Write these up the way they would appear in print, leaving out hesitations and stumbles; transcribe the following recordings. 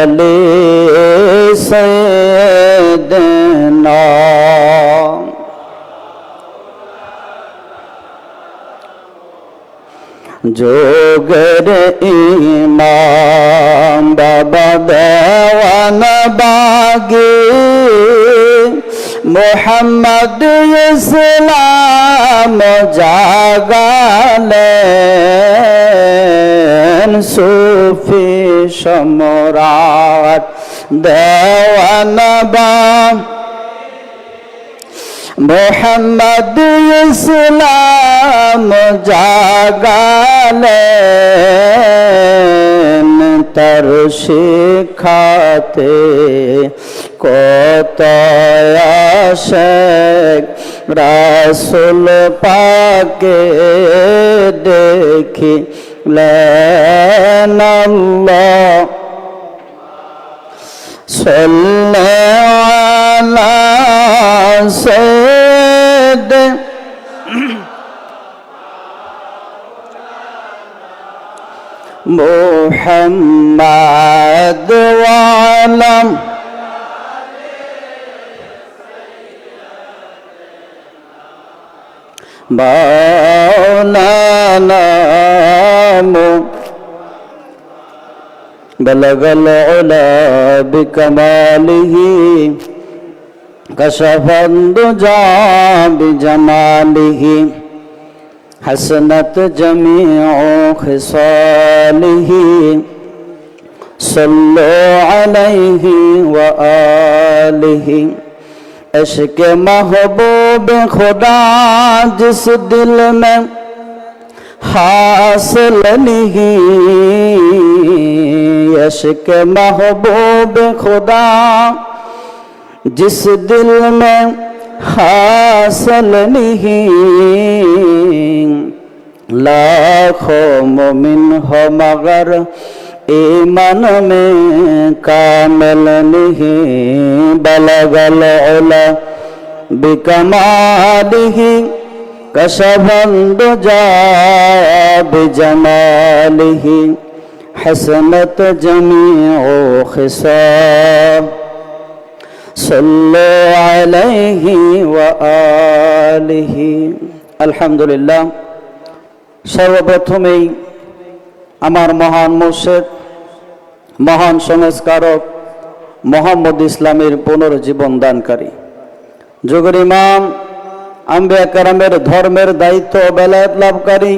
আলি সাইয়্যিদিনা যোগের ইমাম বাবা দেওয়ানা বাগী মোহাম্মদ ইসলাম জাগালেন সুফি সম্রাট দেওয়ানা বাগী মোহাম্মদ ইসলাম জাগালেন তার শিখাতে কত আশিক রাসূল পাকে দেখিলেন আল্লাহ সাল্লাল্লাহু سيد محمد وعلم مولانا بلغ العلا بكماله كشف الدجى بجماله حسنت جميع خصاله صلوا عليه وآله عشق محبوب خدا جس دل میں حاصل نہیں عشق محبوب خدا जिस दिल में हासिल नहीं लाखों मोमिन हो मगर ईमान में कामिल नहीं बलगल उला बिकमालिही कशफल दुजा बिजमालिही हसनत जमीउ खिसाल सल्लु अलैहि व आलिहि আলহামদুলিল্লাহ। সর্বপ্রথমেই আমার মহান মুর্শিদ মহান সংস্কারক মোহাম্মদ ইসলামের পুনর্জীবন দানকারী যুগের ইমাম আম্বিয়া কেরামের ধর্মের দায়িত্ব বেলায়েত লাভকারী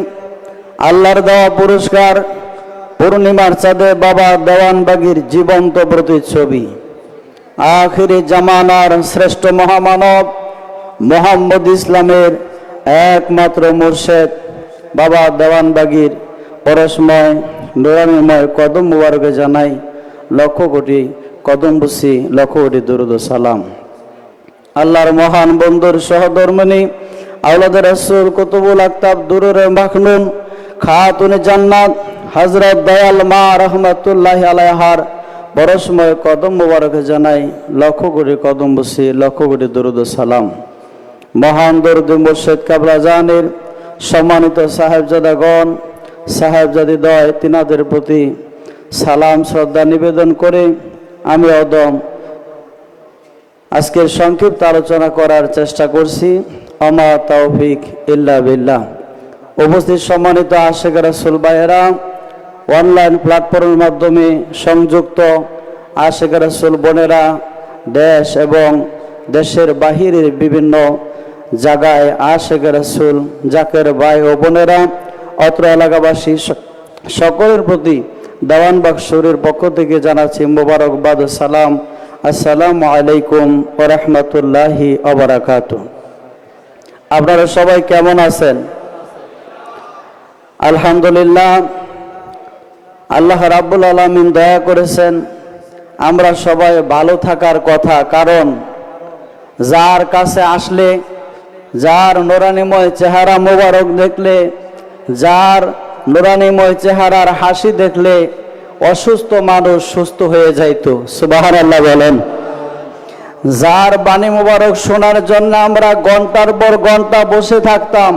আল্লাহর দেওয়া পুরস্কার পূর্ণিমার চাঁদে বাবা দেওয়ানবাগীর জীবন্ত প্রতিচ্ছবি আখিরি জামানার শ্রেষ্ঠ মহামানব মোহাম্মদ ইসলামের একমাত্র মুর্শিদ বাবা দেওয়ানবাগীর পরশময় নুরানিময় কদম মুবারকে জানাই লক্ষ কোটি কদম বুসি লক্ষ কোটি দুরুদ সালাম। আল্লাহর মহান বন্ধুর সহধর্মিণী আওলাদের রাসূল কুতুবুল আকতাব দুরুর মাখনুন খাতুনে জান্নাত হযরত দয়াল মা রহমাতুল্লাহি আলাইহার পরশময় কদম মুবারকে জানাই লক্ষ কোটি কদম বুসি লক্ষ কোটি দুরুদ সালাম। মহান দরদি মুর্শিদ কাবলা জানের সম্মানিত সাহেবজাদাগণ সাহেবজাদিদ্বয় তিনাদের প্রতি সালাম শ্রদ্ধা নিবেদন করে আমি অদম আজকের সংক্ষিপ্ত আলোচনা করার চেষ্টা করছি। আমা তৌফিক ইল্লা বিল্লাহ। উপস্থিত সম্মানিত আশিক রাসূল ভাইয়েরা, অনলাইন প্ল্যাটফর্মের মাধ্যমে সংযুক্ত আশিক রাসূল বোনেরা, দেশ এবং দেশের বাহিরের বিভিন্ন জায়গায় আশিক রাসূল জাকের ভাই ও বোনেরা, অত্র এলাকাবাসী সকলের প্রতি দেওয়ানবাগ শরীর পক্ষ থেকে জানাচ্ছি মোবারকবাদ সালাম। আসসালামু আলাইকুম ওয়া রাহমাতুল্লাহি ওয়া বারাকাতুহু। আপনারা সবাই কেমন আছেন? আলহামদুলিল্লাহ, আল্লাহ রাব্বুল আলামিন দয়া করেছেন আমরা সবাই ভালো থাকার কথা। কারণ যার কাছে আসলে, যার নুরানিময় চেহারা মোবারক দেখলে, যার নুরানিময় চেহারার হাসি দেখলে অসুস্থ মানুষ সুস্থ হয়ে যাইত। সুবহানাল্লাহ বলেন। যার বাণী মোবারক শোনার জন্য আমরা ঘন্টার পর ঘন্টা বসে থাকতাম,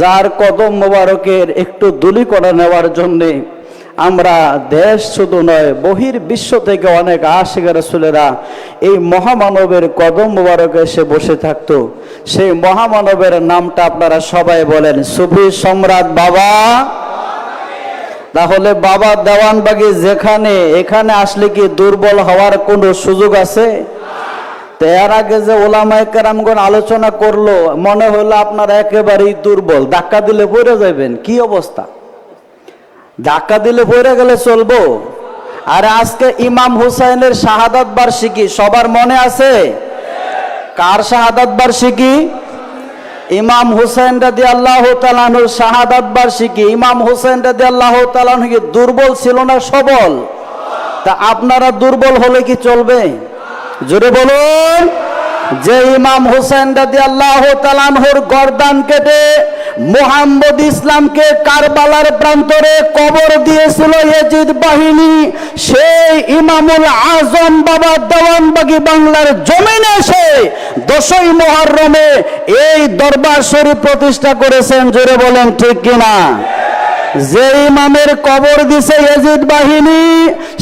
যার কদম মোবারকের একটু ধুলি করে নেওয়ার জন্যে আমরা দেশ শুধু নয় বহির বিশ্ব থেকে অনেক আশিক রাসূলেরা এই মহামানবের কদম মোবারকে এসে বসে থাকতো। সেই মহামানবের নামটা আপনারা সবাই বলেন, সুফি সম্রাট বাবা। তাহলে বাবা দেওয়ানবাগী যেখানে, এখানে আসলে কি দুর্বল হওয়ার কোনো সুযোগ আছে? তো এর আগে যে ওলামায়ে কেরামগণ আলোচনা করলো, মনে হলো আপনারা একেবারেই দুর্বল, ধাক্কা দিলে পড়ে যাবেন। কি অবস্থা? ধাক্কা দিলে পড়ে গেলে চলবো? আর আজকে ইমাম হুসাইনের শাহাদাত বার্ষিকী সবার মনে আছে? কার শাহাদাত বার্ষিকী? ইমাম হুসাইন রাদিয়াল্লাহু তাআলা আনহুর শাহাদাত বার্ষিকী। ইমাম হুসাইন রাদিয়াল্লাহু তাআলা আনহু কি দুর্বল ছিল না সবল? তা আপনারা দুর্বল হলে কি চলবে? জোরে বলুন। যে ইমাম হুসাইন রাদিয়াল্লাহু তাআলা আনহুর গর্দান কেটে মুহাম্মদ ইসলামকে কারবালার প্রান্তরে কবর দিয়েছিল ইয়াজিদ বাহিনী, সেই ইমামুল আজম বাবা দেওয়ানবাগী বাংলার জমিনে এসে 10ই মুহররমে এই দরবার শরীফ প্রতিষ্ঠা করেছেন। জোরে বলেন ঠিক কিনা? যে ইমামের কবর দিছে ইয়াজিদ বাহিনী,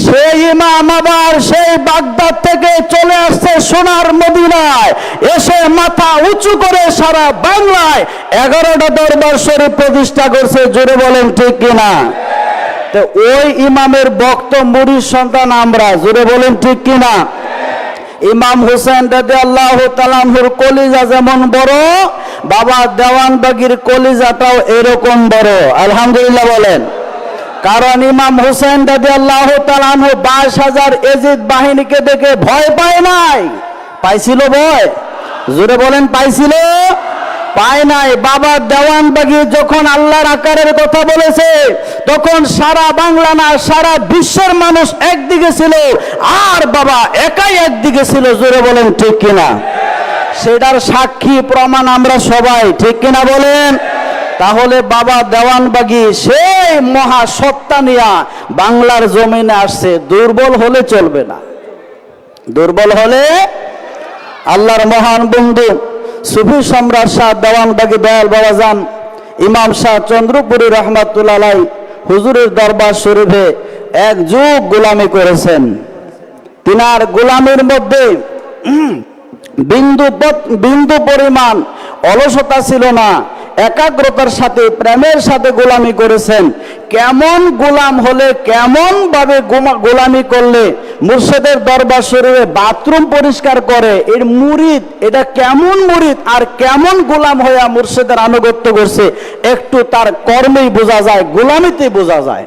সেই ইমাম আবার সেই বাগদাদ থেকে চলে আসছে সোনার মদিনায়, এসে মাথা উঁচু করে সারা বাংলায় 11টা দরবার শরীফ প্রতিষ্ঠা করছে। জোরে বলেন ঠিক কিনা? তো ওই ইমামের ভক্ত মুরিদ সন্তান আমরা। জোরে বলেন ঠিক কিনা? ইমাম হুসাইন রাদিয়াল্লাহু তাআলা আনহুর কলিজা যেমন বড়, বাবা দেওয়ানবাগীর কলিজাটাও এরকম বড়। আলহামদুলিল্লাহ বলেন। কারণ ইমাম হুসাইন রাদিয়াল্লাহু তাআলা আনহু 22,000 ইয়াজিদ বাহিনীকে দেখে ভয় পায় নাই। পাইছিল ভয়? জোরে বলেন পাইছিল? পায় নাই। বাবা দেওয়ানবাগী যখন আল্লাহর আকারের কথা বলেছে, তখন সারা বাংলা না সারা বিশ্বের মানুষ একদিকে ছিল, আর বাবা একাই একদিকে ছিল। জোরে বলেন ঠিক কিনা? সেটার সাক্ষী প্রমাণ আমরা সবাই, ঠিক কিনা বলেন? তাহলে বাবা দেওয়ানবাগী সেই মহা সত্তা নিয়া বাংলার জমিনে আসছে। দুর্বল হলে চলবে না। দুর্বল হলে আল্লাহর মহান বন্ধু সুফি সম্রাট শাহ দেওয়ানবাগী দয়াল বাবাজান ইমাম শাহ চন্দ্রপুরী রহমাতুল্লাহ আলাইহি হুজুরের দরবার শরীফে এক যুগ গোলামি করেছেন। তিনার গোলামির মধ্যে বিন্দু পরিমাণ অলসতা ছিল না। একাগ্রতার সাথে প্রেমের সাথে গোলামি করেছেন। কেমন গোলাম হলে, কেমন ভাবে গোলামি করলে মুর্শিদের দরবার শরীফে বাথরুম পরিষ্কার করে, এর মুরিদ এটা কেমন মুরিদ, আর কেমন গোলাম হইয়া মুর্শিদের আনুগত্য করছে, একটু তার কর্মেই বোঝা যায়, গোলামিতেই বোঝা যায়।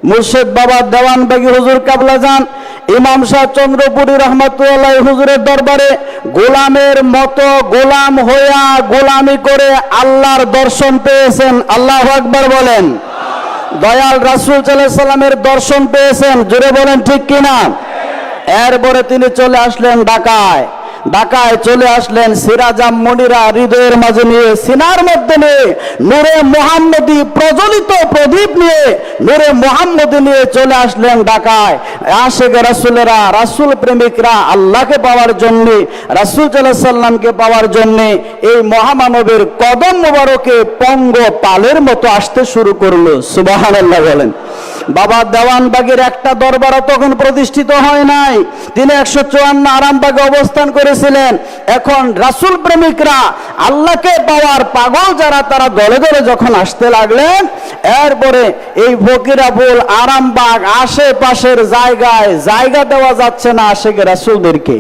মুর্শিদ বাবা দেওয়ানবাগী হুজুর কাবলা যান ইমাম শাহ চন্দ্রপুরী রহমাতুল্লাহ হুজুরের দরবারে গোলামের মতো গোলাম হইয়া গোলামি করে আল্লাহর দর্শন পেয়েছেন। আল্লাহু আকবার বলেন। দয়াল রাসূল সাল্লাল্লাহু আলাইহি সাল্লামের দর্শন পেয়েছেন। জোরে বলেন ঠিক কিনা? এরপরে তিনি চলে আসলেন ঢাকায়। ঢাকায় চলে আসলেন সিরাজাম মনিরা হৃদয়ের মাঝে নিয়ে, সিনার মধ্যে নিয়ে নূরে মুহাম্মদী প্রজ্বলিত প্রদীপ নিয়ে, নূরে মুহাম্মদী নিয়ে চলে আসলেন ঢাকায়। আশিক রাসূলেরা, রাসূল প্রেমিকরা আল্লাহকে পাওয়ার জন্য, রাসূল সাল্লাল্লাহু আলাইহি সাল্লামকে পাওয়ার জন্য এই মহামানবের কদম মোবারকে পঙ্গ পালের মতো আসতে শুরু করলো। সুবহানাল্লাহ বলেন। বাবা দেওয়ানবাগীর একটা দরবারও তখন প্রতিষ্ঠিত হয় নাই। তিনি 154 আরামবাগে অবস্থান করেছিলেন। এখন রাসূল প্রেমিকরা, আল্লাহকে পাওয়ার পাগল যারা, তারা দলে দলে যখন আসতে লাগলেন, এরপরে এই ফকিরাপুর আরামবাগ আশেপাশের জায়গায় জায়গা দেওয়া যাচ্ছে না আশিক রাসূলদেরকে।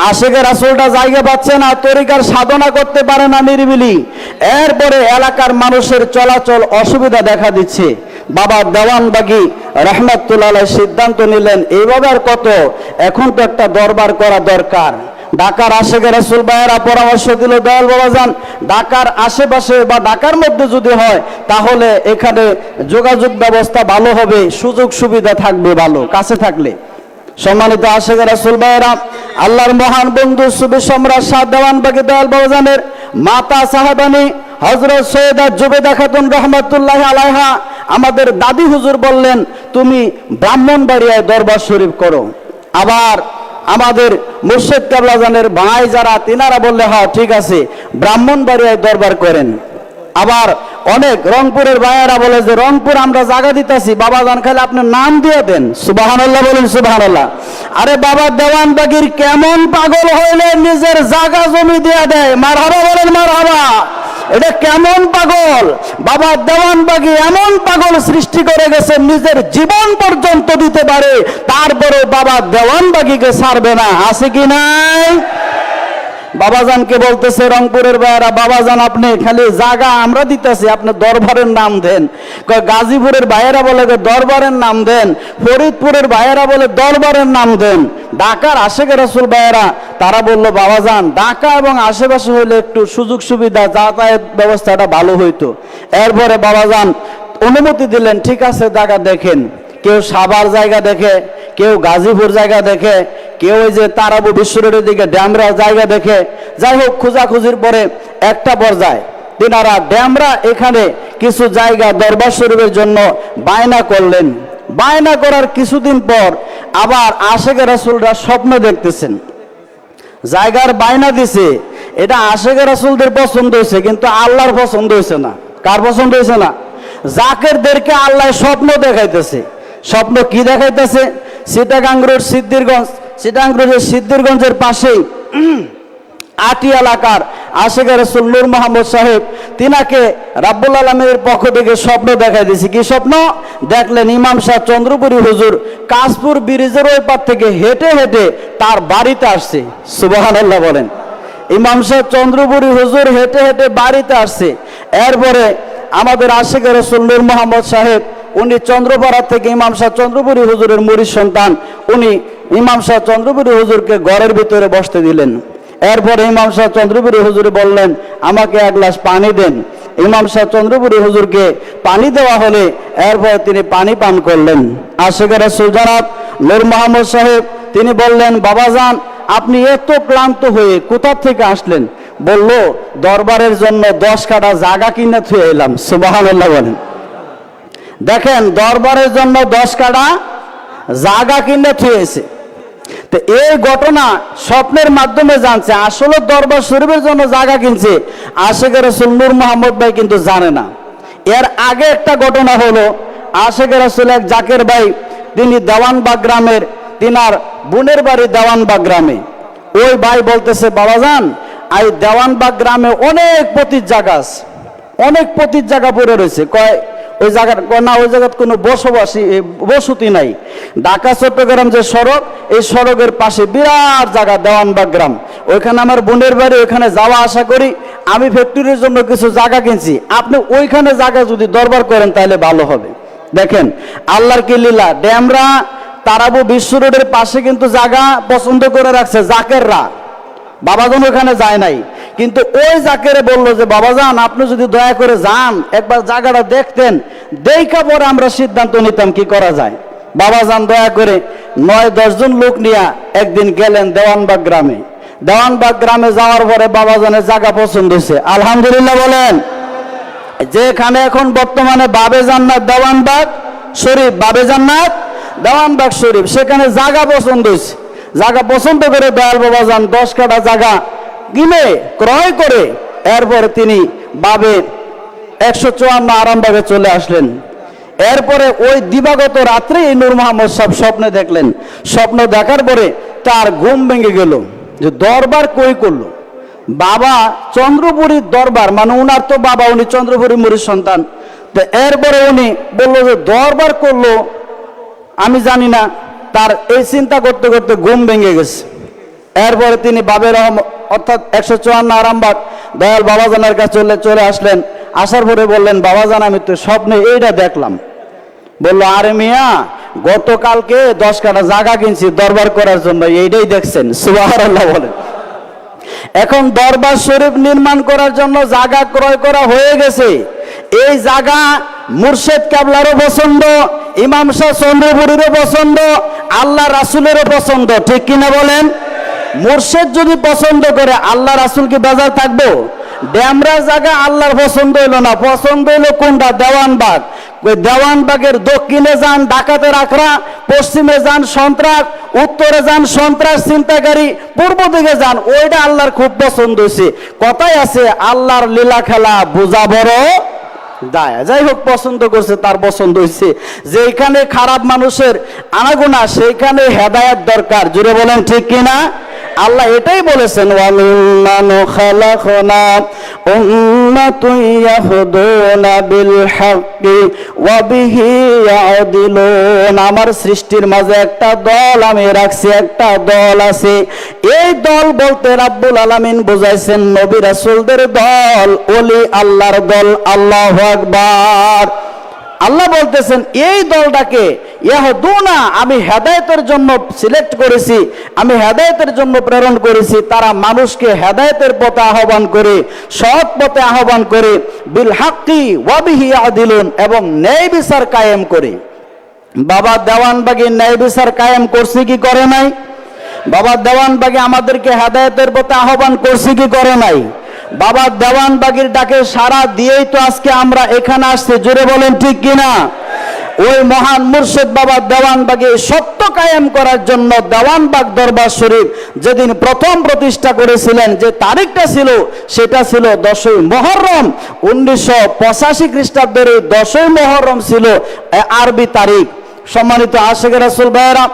আশিকের রাসূলটা জায়গা পাচ্ছে না, তরিকার সাধনা করতে পারে না নিরিবিলি। এরপরে এলাকার মানুষের চলাচল অসুবিধা দেখা দিচ্ছে। বাবা দেওয়ানবাগী রহমাতুল্লাহ আলাইহি সিদ্ধান্ত নিলেন, এইভাবে আর কত, এখন তো একটা দরবার করা দরকার। ঢাকার আশিকের রাসূল ভাইয়েরা পরামর্শ দিল, দয়াল বাবা যান ঢাকার আশেপাশে বা ঢাকার মধ্যে যদি হয়, তাহলে এখানে যোগাযোগ ব্যবস্থা ভালো হবে, সুযোগ সুবিধা থাকবে ভালো, কাছে থাকলে। সম্মানিত আশিক রাসূল ভাইয়েরা, আল্লাহর মহান বন্ধু সুফি সম্রাট শাহ দেওয়ানবাগী দয়াল বাবাজানের মাতা সাহেবানী হযরত সৈয়দা জুবেদা খাতুন রহমাতুল্লাহি আলাইহা আমাদের দাদি হুজুর বললেন, তুমি ব্রাহ্মণবাড়িয়ায় দরবার শরীফ করো। আবার আমাদের মুর্শিদ কাবলাজানের ভাই যারা, তিনারা বললে হ্যাঁ ঠিক আছে, ব্রাহ্মণবাড়িয়ায় দরবার করেন। আবার অনেক রংপুরের ভাইয়েরা বলে যে রংপুর আমরা জায়গা দিতেছি, বাবা জান খালি আপনার নাম দিয়ে দেন। সুবহানাল্লাহ বলেন, সুবহানাল্লাহ। আরে বাবা দেওয়ানবাগির কেমন পাগল হইলে নিজের জায়গা জমি দিয়ে দেয়? মারহাবা বলেন, মারহাবা। এটা কেমন পাগল? বাবা দেওয়ানবাগি এমন পাগল সৃষ্টি করে গেছে, নিজের জীবন পর্যন্ত দিতে পারে, তারপরে বাবা দেওয়ানবাগিকে ছাড়বে না। আছে কি নাই? বাবাজানকে বলতেছে রংপুরের ভাইয়েরা, বাবাজান আপনি খালি জায়গা আমরা দিতেছি, আপনি দরবারের নাম দেন। গাজীপুরের ভাইয়েরা বলে দরবারের নাম দেন, ফরিদপুরের ভাইয়েরা বলে দরবারের নাম দেন, ঢাকার আশেকে রাসূল ভাইয়েরা তারা বললো বাবাজান ঢাকা এবং আশেপাশে হইলে একটু সুযোগ সুবিধা যাতায়াত ব্যবস্থাটা ভালো হইতো। এরপরে বাবাজান অনুমতি দিলেন, ঠিক আছে জায়গা দেখেন। কেউ সাভার জায়গা দেখে, কেউ গাজীপুর জায়গা দেখে, কেউ ওই যে তারাবু বিশ্ব রোডের দিকে ড্যামরা জায়গা দেখে। যাই হোক খোঁজাখুঁজির পরে একটা পর্যায়ে তিনারা ড্যামরা এখানে কিছু জায়গা দরবার শরীফের জন্য বায়না করলেন। বায়না করার কিছুদিন পর আবার আশেকে রাসূলরা স্বপ্ন দেখতেছেন, জায়গার বায়না দিছে, এটা আশেকে রাসূলদের পছন্দ হয়েছে, কিন্তু আল্লাহর পছন্দ হয়েছে না। কার পছন্দ হয়েছে না? জাকেরদেরকে আল্লাহ স্বপ্ন দেখাইতেছে। স্বপ্ন কি দেখাইতেছে? চিটাগাং রোড সিদ্ধিরগঞ্জ, চিটাগাং রোডের সিদ্ধিরগঞ্জের পাশেই আটি এলাকার আশেকে রাসূল নূর মোহাম্মদ সাহেব তিনাকে রাব্বুল আলামিনের পক্ষ থেকে স্বপ্ন দেখাই দিয়েছে। কি স্বপ্ন দেখলেন? ইমাম শাহ চন্দ্রপুরী হুজুর কাশপুর ব্রিজের ওই পার থেকে হেঁটে হেঁটে তার বাড়িতে আসছে। সুবহানাল্লাহ বলেন। ইমাম শাহ চন্দ্রপুরী হুজুর হেঁটে হেঁটে বাড়িতে আসছে। এরপরে আমাদের আশেকে রাসূল নূর মোহাম্মদ সাহেব উনি চন্দ্রপাড়া থেকে ইমাম শাহ চন্দ্রপুরী হুজুরের মুরিদ সন্তান, উনি ইমাম শাহ চন্দ্রপুরী হুজুরকে ঘরের ভিতরে বসতে দিলেন। এরপরে ইমাম শাহ চন্দ্রপুরী হুজুরে বললেন আমাকে এক গ্লাস পানি দেন। ইমাম শাহ চন্দ্রপুরী হুজুরকে পানি দেওয়া হলে এরপরে তিনি পানি পান করলেন। আশেকে রাসূল জনাব নূর মোহাম্মদ সাহেব তিনি বললেন বাবাজান আপনি এত ক্লান্ত হয়ে কোথা থেকে আসলেন? বলল দরবারের জন্য 10 কাঠা জায়গা কিনে থুয়ে এলাম। সুবহানাল্লাহ বলেন। দেখেন দরবারের জন্য 10 কাঠা জায়গা কিনে থুয়েছে। তো এই ঘটনা স্বপ্নের মাধ্যমে জানছে, আসলে দরবার শরীফের জন্য জায়গা কিনছে আশেকে রাসূল নূর মোহাম্মদ ভাই কিন্তু জানে না। এর আগে একটা ঘটনা হলো, আশেকে রাসূল এক জাকের ভাই তিনি দেওয়ানবাগ গ্রামের, তিনার বোনের বাড়ি দেওয়ানবাগ গ্রামে। ওই ভাই বলতেছে বাবাজান এই দেওয়ানবাগ গ্রামে অনেক পতির জায়গা আছে, অনেক পতির জায়গা পড়ে রয়েছে। কয় ওই জায়গার না, ওই জায়গার কোনো বসতি নাই। ঢাকা চট্টগ্রাম যে সড়ক, এই সড়কের পাশে বিরাট জায়গা দেওয়ানবাগ গ্রাম, ওইখানে আমার বোনের বাড়ি, ওইখানে যাওয়া আসা করি। আমি ফ্যাক্টরির জন্য কিছু জায়গা কিনছি, আপনি ওইখানে জায়গা যদি দরবার করেন তাহলে ভালো হবে। দেখেন আল্লাহর কি লীলা, ড্যামরা তারাবু বিশ্ব রোডের পাশে কিন্তু জায়গা পছন্দ করে রাখছে জাকেররা। বাবাজান ওখানে যায় নাই, কিন্তু ওই জাকেরে বললো যে বাবাজান আপনি যদি দয়া করে যান একবার জায়গাটা দেখতেন, দেখা পরে আমরা সিদ্ধান্ত নিতাম কি করা যায়। বাবাজান দয়া করে 9-10 জন লোক নিয়ে একদিন গেলেন দেওয়ানবাগ গ্রামে। দেওয়ানবাগ গ্রামে যাওয়ার পরে বাবাজানের জায়গা পছন্দ হয়েছে। আলহামদুলিল্লাহ বলেন। যেখানে এখন বর্তমানে বাবে জান্নাত দেওয়ানবাগ শরীফ, বাবে জান্নাত দেওয়ানবাগ শরীফ, সেখানে জায়গা পছন্দ হয়েছে। জায়গা পছন্দ করে দয়াল বাবাজান 10 কাঠা জায়গা কিনে ক্রয় করে এরপরে তিনি বাবে 154 আরামবাগে চলে আসলেন। এরপরে ওই দিবাগত রাত্রে এই নূর মোহাম্মদ সাহেব স্বপ্নে দেখলেন। স্বপ্ন দেখার পরে তার ঘুম ভেঙে গেল যে দরবার কই করলো। বাবা চন্দ্রপুরীর দরবার, মানে উনার তো বাবা, উনি চন্দ্রপুরী মুরিদ সন্তান। তো এরপরে উনি বললো যে দরবার করলো আমি জানি না। তার এই চিন্তা করতে করতে ঘুম ভেঙে গেছে। এরপরে তিনি বাবের অর্থাৎ 154 আরামবাগ দয়াল বাবাজানের কাছে চলে আসলেন। আসার পরে বললেন বাবাজান আমি তো স্বপ্নে এইটা দেখলাম। বললো আরে মিয়া গতকালকে 10 কাঠা জায়গা কিনছি দরবার করার জন্য, এইটাই দেখছেন? সুবহানাল্লাহ বলেন। এখন দরবার শরীফ নির্মাণ করার জন্য জায়গা ক্রয় করা হয়ে গেছে। এই জায়গা মুর্শেদ কেবলারও পছন্দ, ইমাম শাহ চন্দ্রপুরীরও পছন্দ, আল্লাহ রাসূলেরও পছন্দ। ঠিক কিনা বলেন? মুর্শেদ যদি পছন্দ করে আল্লাহ রাসূল কি বাজার থাকবো? ড্যামরা জায়গা আল্লাহর পছন্দ হইল না, পছন্দ হইলো কোনটা? দেওয়ানবাগ। ওই দেওয়ানবাগের দক্ষিণে যান ডাকাতের আখড়া, পশ্চিমে যান সন্ত্রাস, উত্তরে যান সন্ত্রাস চিন্তাকারী, পূর্ব দিকে যান, ওইটা আল্লাহর খুব পছন্দ হয়েছে। কথাই আছে আল্লাহর লীলা খেলা বোঝা বড় দায়। যাই হোক, পছন্দ করছে, তার পছন্দ হয়েছে। যেখানে খারাপ মানুষের আনাগোনা সেইখানে হেদায়েত দরকার। জুড়ে বলেন ঠিক কিনা? আল্লাহ এটাই বলেছেন, ওয়ামিন্নানু খালাকনা উম্মাতুন ইয়াহদুনা বিল হাক্কি ওয়া বিহি ইয়াদিলুন। আমার সৃষ্টির মাঝে একটা দল আমি রাখছি, একটা দল আছে। এই দল বলতে রাব্বুল আলামিন বুঝাইছেন নবী রাসূলদের দল, ওলি আল্লাহর দল। আল্লাহু আকবার। আল্লাহ বলতেছেন এই দলটাকে ইয়াহদুনা আমি হেদায়েতের জন্য সিলেক্ট করেছি, আমি হেদায়েতের জন্য প্রেরণ করেছি। তারা মানুষকে হেদায়েতের পথে আহ্বান করে, সৎ পথে আহ্বান করে, বিল হাক্কি ওয়া বিহি ইয়াদিলুন, এবং ন্যায় বিচার কায়েম করে। বাবা দেওয়ানবাগী ন্যায় বিচার কায়েম করছে কি করে নাই? বাবা দেওয়ানবাগী আমাদেরকে হেদায়েতের পথে আহ্বান করছে কি করে নাই? বাবা দেওয়ানবাগীর ডাকে সারা দিয়েই তো আজকে আমরা এখানে আসছি। জোরে বলেন ঠিক কিনা? ওই মহান মুর্শিদ বাবা দেওয়ানবাগী সত্য কায়েম করার জন্য দেওয়ানবাগ দরবার শরীফ যেদিন প্রথম প্রতিষ্ঠা করেছিলেন, যে তারিখটা ছিল সেটা ছিল 10ই মুহররম 1985 খ্রিস্টাব্দের। এই 10ই মুহররম ছিল আরবি তারিখ। সম্মানিত আশিক রাসূল ভাইয়েরা,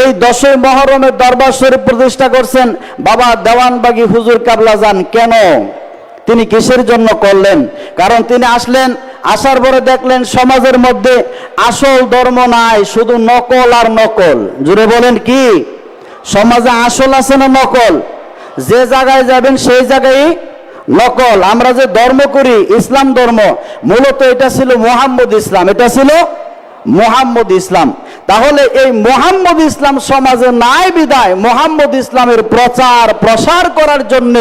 এই 10ই মুহররমের দরবার শরীফ প্রতিষ্ঠা করছেন বাবা দেওয়ানবাগী হুজুর কাবলা যান। কেন? তিনি কিসের জন্য করলেন? কারণ তিনি আসলেন, আসার পরে দেখলেন সমাজের মধ্যে আসল ধর্ম নাই, শুধু নকল আর নকল। জুড়ে বলেন কি? সমাজে আসল আছে না নকল? যে জায়গায় যাবেন সেই জায়গায় নকল। আমরা যে ধর্ম করি ইসলাম ধর্ম, মূলত এটা ছিল মুহাম্মদ ইসলাম, এটা ছিল মুহাম্মদ ইসলাম। তাহলে এই মুহাম্মদ ইসলাম সমাজে নাই বিদায় মুহাম্মদ ইসলামের প্রচার প্রসার করার জন্য,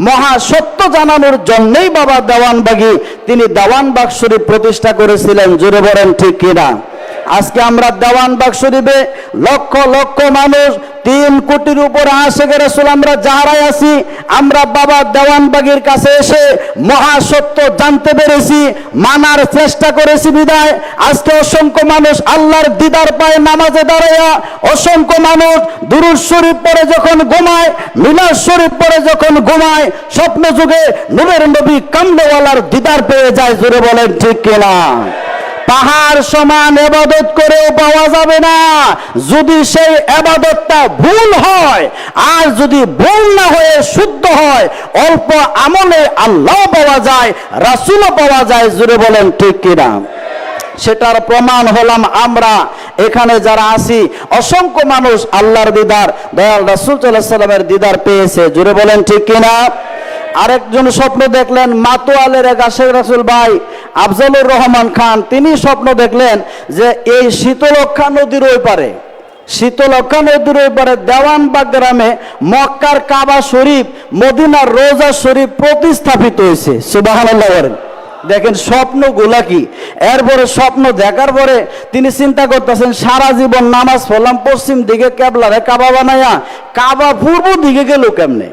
মহা সত্য জানানোর জন্যই বাবা দেওয়ানবাগী তিনি দেওয়ানবাগ শরীফ প্রতিষ্ঠা করেছিলেন। জোরে বলেন ঠিক কিনা? আজকে আমরা দেওয়ানবাগ শরীফে লক্ষ লক্ষ মানুষ, 3 কোটির উপরে আশিক রাসূল আমরা যারাই আছি, আমরা বাবা দেওয়ানবাগীর কাছে এসে মহাসত্য জানতে পেরেছি, মানার চেষ্টা করেছি বিদায় আজকে অসংখ্য মানুষ আল্লাহর দিদার পায় নামাজে দাঁড়ায়া, অসংখ্য মানুষ দুরূদ শরীফ পড়ে যখন ঘুমায়, মিলাদ শরীফ পড়ে যখন ঘুমায়, স্বপ্ন যুগে নূরের নবী কামলেওয়ালার দিদার পেয়ে যায়। জোরে বলেন ঠিক কিনা? পাহাড় সমান ইবাদত করেও পাওয়া যাবে না যদি সেই ইবাদতটা ভুল হয়, আর যদি ভুল না হয়ে শুদ্ধ হয়, অল্প আমলে আল্লাহ পাওয়া যায়, রাসূলও পাওয়া যায়। জোরে বলেন ঠিক কিনা? সেটার প্রমাণ হলাম আমরা এখানে যারা আছি। অসংখ্য মানুষ আল্লাহর দিদার, দয়াল রাসূল সাল্লাল্লাহু আলাইহি ওয়াসাল্লামের দিদার পেয়েছে। জোরে বলেন ঠিক কিনা? আরেকজন স্বপ্ন দেখলেন, মাতোয়ালের এক আশিক রাসূল ভাই আফজালুর রহমান খান, তিনি স্বপ্ন দেখলেন যে এই শীতলক্ষা নদীর ওই পারে, শীতলক্ষা নদীর ওই পারে দেওয়ানবাগ গ্রামে মক্কার কাবা শরীফ, মদিনার রোজা শরীফ প্রতিস্থাপিত হয়েছে। সুবহানাল্লাহ বলেন। দেখেন স্বপ্নগুলা কি। এরপরে স্বপ্ন দেখার পরে তিনি চিন্তা করতেছেন, সারা জীবন নামাজ পড়লাম পশ্চিম দিকে কেবলারে কাবা বানায়া, কাবা পূর্ব দিকে গেল কেমনে?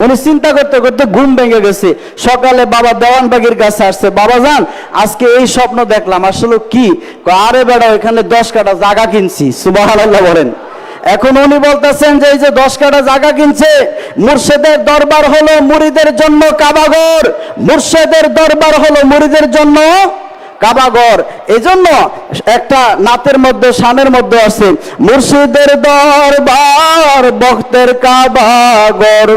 উনি চিন্তা করতে করতে ঘুম ভেঙে গেছে। সকালে বাবা দেওয়ানবাগীর কাছে আসছে, বাবা যান আজকে এই স্বপ্ন দেখলাম, আসলে কি? আরে বেড়া এখানে 10 কাঠা জায়গা কিনছি। সুবহানাল্লাহ বলেন। এখন উনি বলতেছেন যে এই যে 10 কাঠা জায়গা কিনছে, মুর্শিদের দরবার হলো মুরিদের জন্য কাবাঘর, মুর্শিদের দরবার হলো মুরিদের জন্য কাবাঘর। এই জন্য একটা নাতের মধ্যে শানের মধ্যে আছে, মুর্শিদের দরবার ভক্তের কাবাঘর,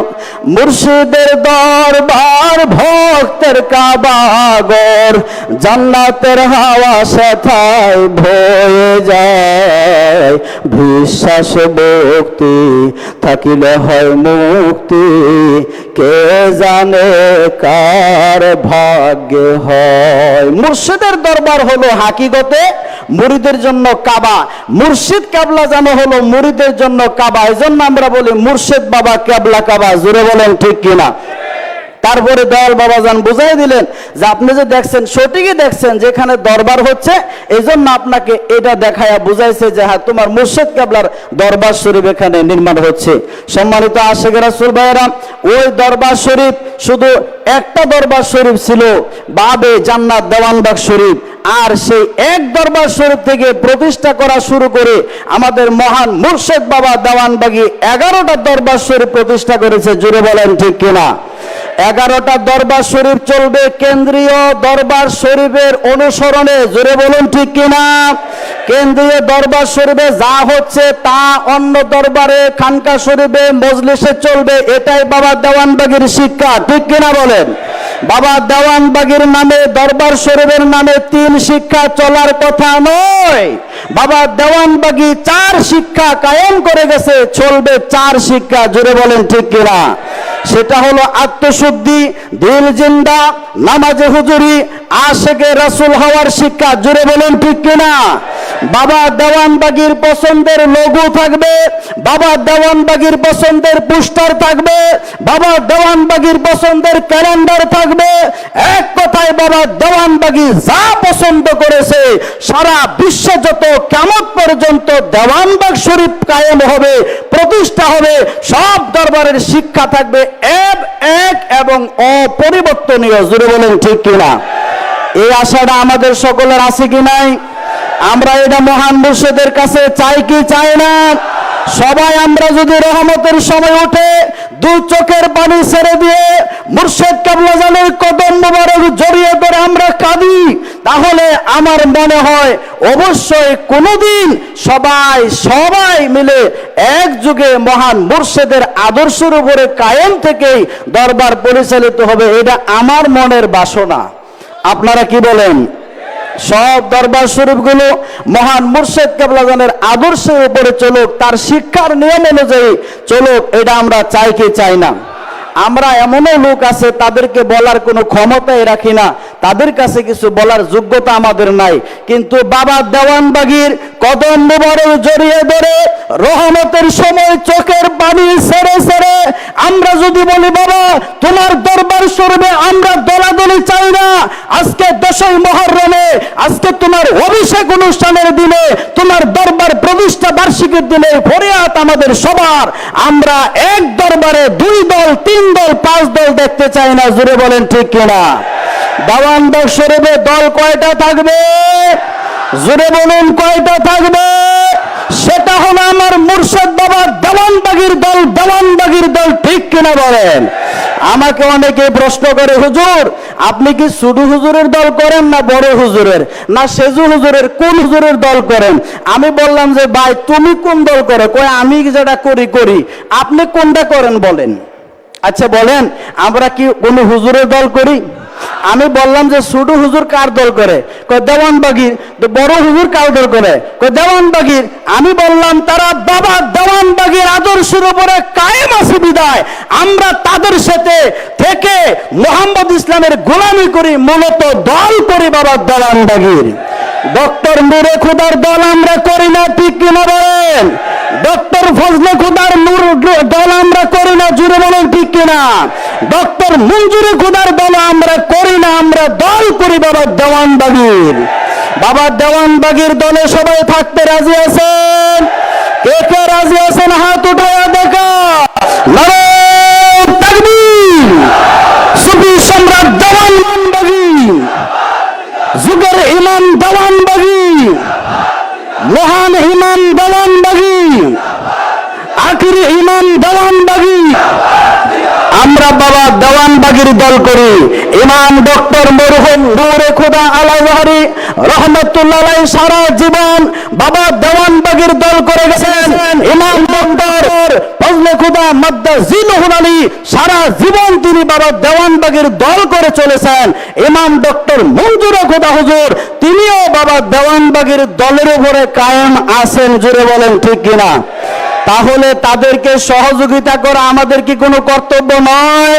মুর্শিদের দরবার ভক্তের কাবাঘর, জান্নাতের হাওয়া সেথায় বয়ে যায়, বিশ্বাস ভক্তি থাকিলে হয় মুক্তি, কে জানে কার ভাগ্যে হয়। মুর্শিদের দরবার হলো হাকিকতে মুরিদের জন্য কাবা, মুর্শিদ কেবলা জানো হলো মুরিদের জন্য কাবা। এই জন্য আমরা বলি মুর্শিদ বাবা কেবলা কাবা। জোরে বলেন ঠিক কিনা? তারপরে দয়াল বাবাজান বুঝাই দিলেন যে আপনি যে দেখছেন সঠিকই দেখছেন, যেখানে দরবার হচ্ছে এই জন্য আপনাকে এটা দেখায়া বুঝাইছে যে হ্যাঁ তোমার মুর্শিদ কেবলার দরবার শরীফ এখানে নির্মাণ হচ্ছে। সম্মানিত আশিক রাসূল ভাইয়েরা, ওই দরবার শরীফ শুধু একটা দরবার শরীফ ছিল, বাবে জান্নাত দেওয়ানবাগ শরীফ, আর সেই এক দরবার শরীফ থেকে প্রতিষ্ঠা করা শুরু করে আমাদের মহান মুর্শিদ বাবা দেওয়ানবাগী 11টা দরবার শরীফ প্রতিষ্ঠা করেছে। জুড়ে বলেন ঠিক কিনা? 11টা দরবার শরীফ চলবে কেন্দ্রীয় দরবার শরীফের অনুসরণে। জোরে বলুন ঠিক কিনা? কেন্দ্রীয় দরবার শরীফে যা হচ্ছে তা অন্য দরবারে, খানকা শরীফে, মজলিসে চলবে। এটাই বাবা দেওয়ানবাগীর শিক্ষা, ঠিক কিনা বলেন? বাবা দেওয়ানবাগীর নামে, দরবার শরীফের নামে 3 শিক্ষা চলার কথা নয়। বাবা দেওয়ানবাগী 4 শিক্ষা কায়েম করে গেছে, চলবে 4 শিক্ষা। জোরে বলেন ঠিক কিনা? সেটা হলো আত্মশুদ্ধি, দিল জিন্দা, নামাজে হুজুরি, আশেকে রাসূল হওয়ার শিক্ষা। জোরে বলেন ঠিক কিনা? বাবা দেওয়ানবাগীর পছন্দের লোগো থাকবে, বাবা দেওয়ানবাগীর পছন্দের পোস্টার থাকবে, বাবা দেওয়ানবাগীর পছন্দের ক্যালেন্ডার থাকবে। এক কথায় বাবা দেওয়ানবাগী যা পছন্দ করেছে, সারা বিশ্বে যত কিয়ামত পর্যন্ত দেওয়ানবাগ শরীফ কায়েম হবে, প্রতিষ্ঠা হবে, সব দরবারের শিক্ষা থাকবে এক এবং অপরিবর্তনীয়। জোরে বলেন ঠিক কিনা? এই আশাটা আমাদের সকলের আছে কি নাই? আমরা এটা মহান মুর্শিদের কাছে চাই কি চাই না? সবাই আমরা যদি রহমতের সময় উঠে 2 চোখের পানি ছেড়ে দিয়ে মুর্শিদ কেবলাজানের কদম মোবারক জড়িয়ে ধরে আমরা কাঁদি, তাহলে আমার মনে হয় অবশ্যই কোনোদিন সবাই মিলে এক যুগে মহান মুর্শিদের আদর্শের উপরে কায়েম থেকেই দরবার পরিচালিত হবে। এটা আমার মনের বাসনা। আপনারা কি বলেন? সব দরবার শরীফগুলো মহান মুর্শিদ কেবলাজানের আদর্শের উপরে চলুক, তার শিক্ষার নিয়ম অনুযায়ী চলুক। এটা আমরা চাই কি চাই না? আমরা এমনও লোক আছে তাদেরকে বলার কোনো ক্ষমতাই রাখি না, তাদের কাছে কিছু বলার যোগ্যতা আমাদের নাই, কিন্তু বাবা দেওয়ানবাগীর কদম মোবারক জড়িয়ে ধরে রহমতের সময় চোখের পানি ছেড়ে ছেড়ে আমরা যদি বলি বাবা তোমার দরবার শরীফে আমরা দলাদলি চাই না, আজকে 10ই মুহররমে, আজকে তোমার অভিষেক অনুষ্ঠানের দিনে, তোমার দরবার প্রতিষ্ঠা বার্ষিকীর দিনে ফরিয়াদ আমাদের সবার, আমরা এক দরবারে 2 দল, 3 দল, 5 দল দেখতে চাই না। জোরে বলেন ঠিক কিনা? দেওয়ানবাগ শরীফে দল কয়টা থাকবে? জোরে বলুন কয়টা থাকবে? সেটা হলো আমার মুর্শিদ বাবা দেওয়ানবাগীর দল, দেওয়ানবাগীর দল, ঠিক কিনা বলেন? আমাকে অনেকে প্রশ্ন করে, হুজুর আপনি কি ছোট হুজুরের দল করেন না বড় হুজুরের, না সেজু হুজুরের, কোন হুজুরের দল করেন? আমি বললাম যে ভাই তুমি কোন দল করো? কয় আমি যেটা করি। আপনি কোনটা করেন বলেন? আচ্ছা বলেন, আমরা কি কোন হুজুরের দল করি? আমি বললাম যে ছোট হুজুর কার দল করে? কয় দেওয়ানবাগীর। তো বড় হুজুর কার দল করে? কয় দেওয়ানবাগীর। আমি বললাম তারা বাবা দেওয়ানবাগীর আদর্শের উপরে কায়েম আছে বিদায় আমরা তাদের সাথে থেকে মোহাম্মদ ইসলামের গোলামি করি, মূলত দল করি বাবা দেওয়ানবাগীর। ডক্টর নূরে খুদার দল আমরা করি না, ঠিক কিনা বলেন? ডক্টর ফজলে খুদার নূর দল আমরা করি না, জুড়ে বলেন ঠিক কিনা? ডক্টর মঞ্জুরে খুদার দল আমরা করি না, আমরা দল করি বাবা দেওয়ানবাগীর। বাবা দেওয়ানবাগীর দলে সবাই থাকতে রাজি আছেন? কে কে রাজি আছেন হাত উঠায়া দেখা। নারায়ে তাকবীর। সুফি সম্রাট দেওয়ানবাগী, যুগের ইমাম দেওয়ানবাগী, মহান ইমাম দেওয়ানবাগী, আখিরি ইমাম দেওয়ানবাগী। আমরা বাবা দেওয়ানবাগীর দল করি। ইমাম ডক্টর মরহুম নূরে খুদা আল-আজহারী রহমাতুল্লাহ আলাইহি সারা জীবন বাবা দেওয়ানবাগীর দল করে গেছেন। ইমাম ডক্টর ফজলে খুদা মাদ্দাজিলহুল আলী সারা জীবন তিনি বাবা দেওয়ানবাগীর দল করে চলেছেন। ইমাম ডক্টর মঞ্জুরে খুদা হুজুর তিনিও বাবা দেওয়ানবাগীর দলের উপরে কায়েম আছেন। জুড়ে বলেন ঠিক কিনা? তাহলে তাদেরকে সহযোগিতা করা আমাদের কি কোনো কর্তব্য নয়?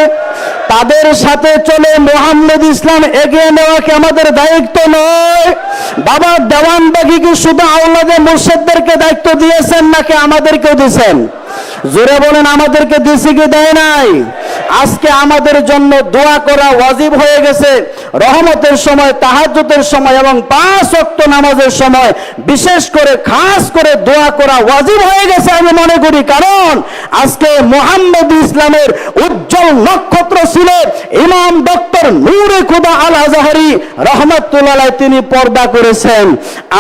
তাদের সাথে চলে মোহাম্মদ ইসলাম এগিয়ে নেওয়া কি আমাদের দায়িত্ব নয়? বাবা দেওয়ানবাগী কি শুধু আওলাদে মুর্শিদদেরকে দায়িত্ব দিয়েছেন নাকি আমাদেরকেও দিয়েছেন? জোরে বলেন, আমাদেরকে দিয়েছে কি দেয় নাই? আজকে আমাদের জন্য দোয়া করা ওয়াজিব হয়ে গেছে। রহমতের সময়, তাহাজ্জুদের সময় এবং 5 ওয়াক্ত নামাজের সময় বিশেষ করে খাস করে দোয়া করা ওয়াজিব হয়ে গেছে আমি মনে করি। কারণ আজকে মুহাম্মদ ইসলামের উজ্জ্বল নক্ষত্র ছিল ইমাম ডক্টর নূরে খুদা আল আজহারি রহমাতুল্লাহ আলাইহি, তিনি পর্দা করেছেন।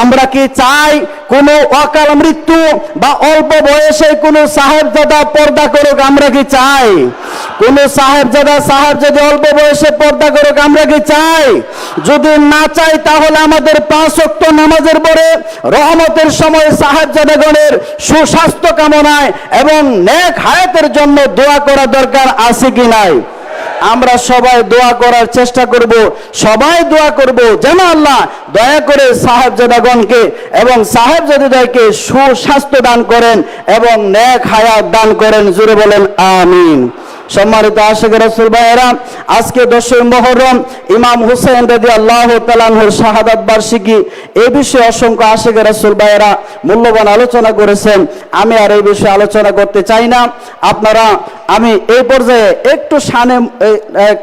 আমরা কি চাই কোনো অকাল মৃত্যু বা অল্প বয়সে কোনো সাহেবজাদা পর্দা করুক? আমরা কি চাই কোনো সাহেবজাদা অল্প বয়সে পর্দা করুক? আমরা কি চাই? যদি না চাই তাহলে আমাদের 5 ওয়াক্ত নামাজের পরে রহমতের সময় সাহেবজাদাগণের সুস্বাস্থ্য কামনায় এবং নেক হায়াতের জন্য দোয়া করা দরকার আছে কি নাই? আমরা সবাই দোয়া করার চেষ্টা করব, সবাই দোয়া করব যেন আল্লাহ দয়া করে সাহেবজাদাগণকে এবং সাহেবজাদাদেরকে সুস্বাস্থ্য দান করেন এবং নেক হায়াত দান করেন। জোরে বলেন আমিন। সম্মানিত আশিক রাসূল ভাইয়েরা, আজকে 10ই মুহররম ইমাম হুসাইন রাদিয়াল্লাহু তাআলা আনহুর শাহাদাত বার্ষিকী। এই বিষয়ে অসংখ্য আশিক রাসূল ভাইয়েরা মূল্যবান আলোচনা করেছেন। আমি আর এই বিষয়ে আলোচনা করতে চাই না। আপনারা, আমি এই পর্যায়ে একটু শানে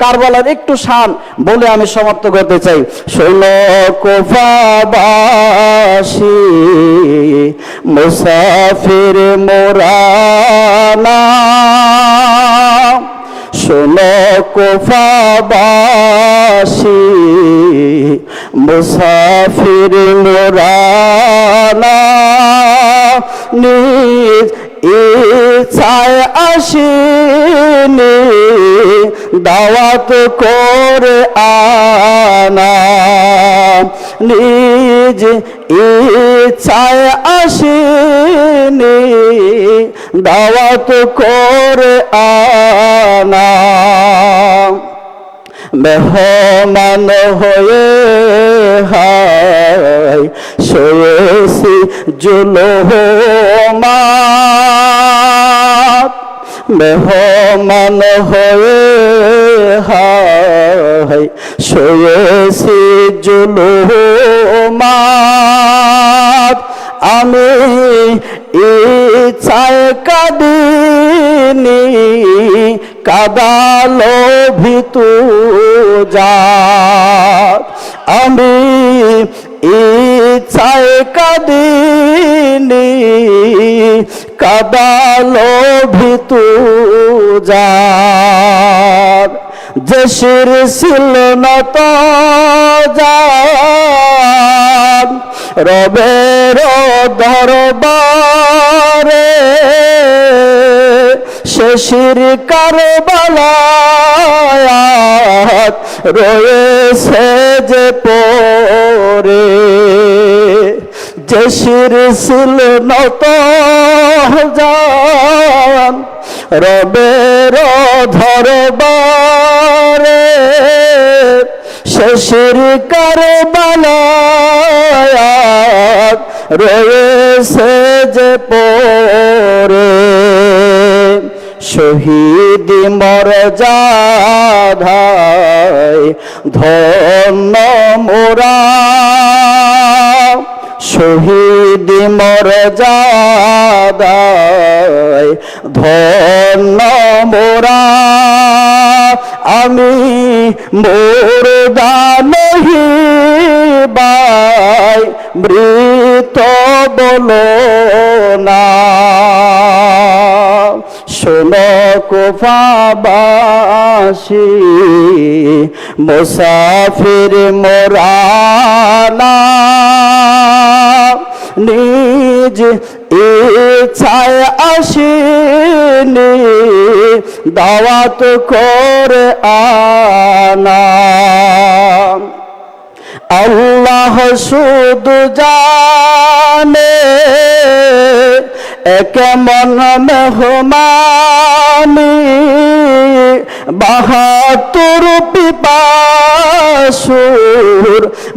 কারবালার একটু শান বলে আমি সমাপ্ত করতে চাই। শোনো কুফাবাসী মুসাফির মোরানা, শোনো কুফাবাসী মুসাফির মোরানা, নিজ ইচ্ছায় আসিনি দাওয়াত করে আনা, নিজ ইচ্ছায় আসিনি দাওয়াত করে আনা, মেহমান হয়ে হায় শোয়েছি জুলুমাত, মেহমান হয়ে হায় শোয়েছি জুলুমাত, আমি ইচ্ছায় কাঁদিনি কাদালো ভিতু জাত, আমি ইচ্ছায় কাঁদিনি কাদালো ভিতু জাত, যে শির ছিল না তো জাত রবের দরবারে, সে শির কারবালাত রয়েছে যে পরে, যে শির ছিল নত জান রবের দরবারে, সে শির কারবালাত রয়েছে যে পরে, শহীদ মর্যাদায় ধন্য মোরা, শহীদ মর্যাদায় ধন্য মোরা, আমি মুর্দা নহি বাই মৃত বলো না, শোনো কুফাবাসী মুসাফির মোরানা, নিজ ইচ্ছায় আসিনি দাওয়াত করে আনা, আল্লাহ শুধু জানে কেমন মেহমানি, 72 পিপাসুর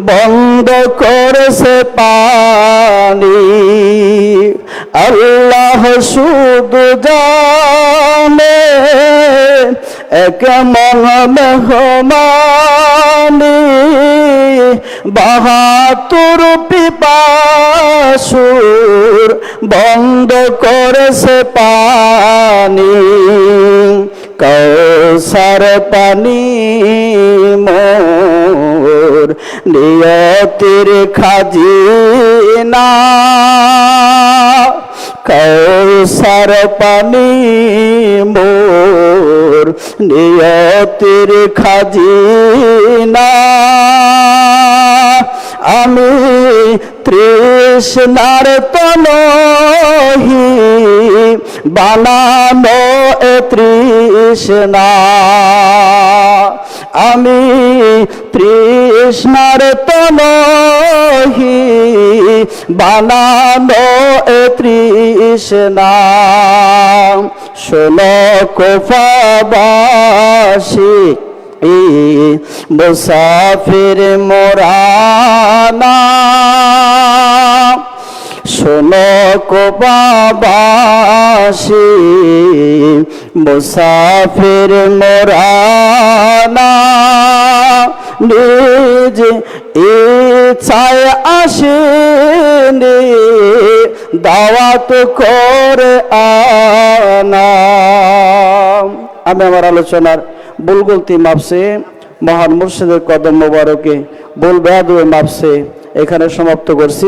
বন্ধ করেছে পানি, আল্লাহ শুধু জানে কেমন মেহমানি, 72 পিপাসুর বন্ধ করেছে পানি, কৌসার পানি মোর নিয়তির খাজিনা, কৌসার পানি মোর নিয়তির খাজিনা। আমি তৃষ্ণার তনহি বানানো এ তৃষ্ণা, আমি তৃষ্ণার তনহি বানানো এ তৃষ্ণা। শোনো কুফাবাসী মুসাফির মোরানা, শোনো কুফাবাসী মুসাফির মোরানা। নিজ ইচ্ছায় আসেনি দাওয়াত করে আনা। আমি আমার আলোচনার ভুল গলতি মাপসে মহান মুর্শিদের কদম মোবারকে ভুল বেয়াদবি মাপসে এখানে সমাপ্ত করছি।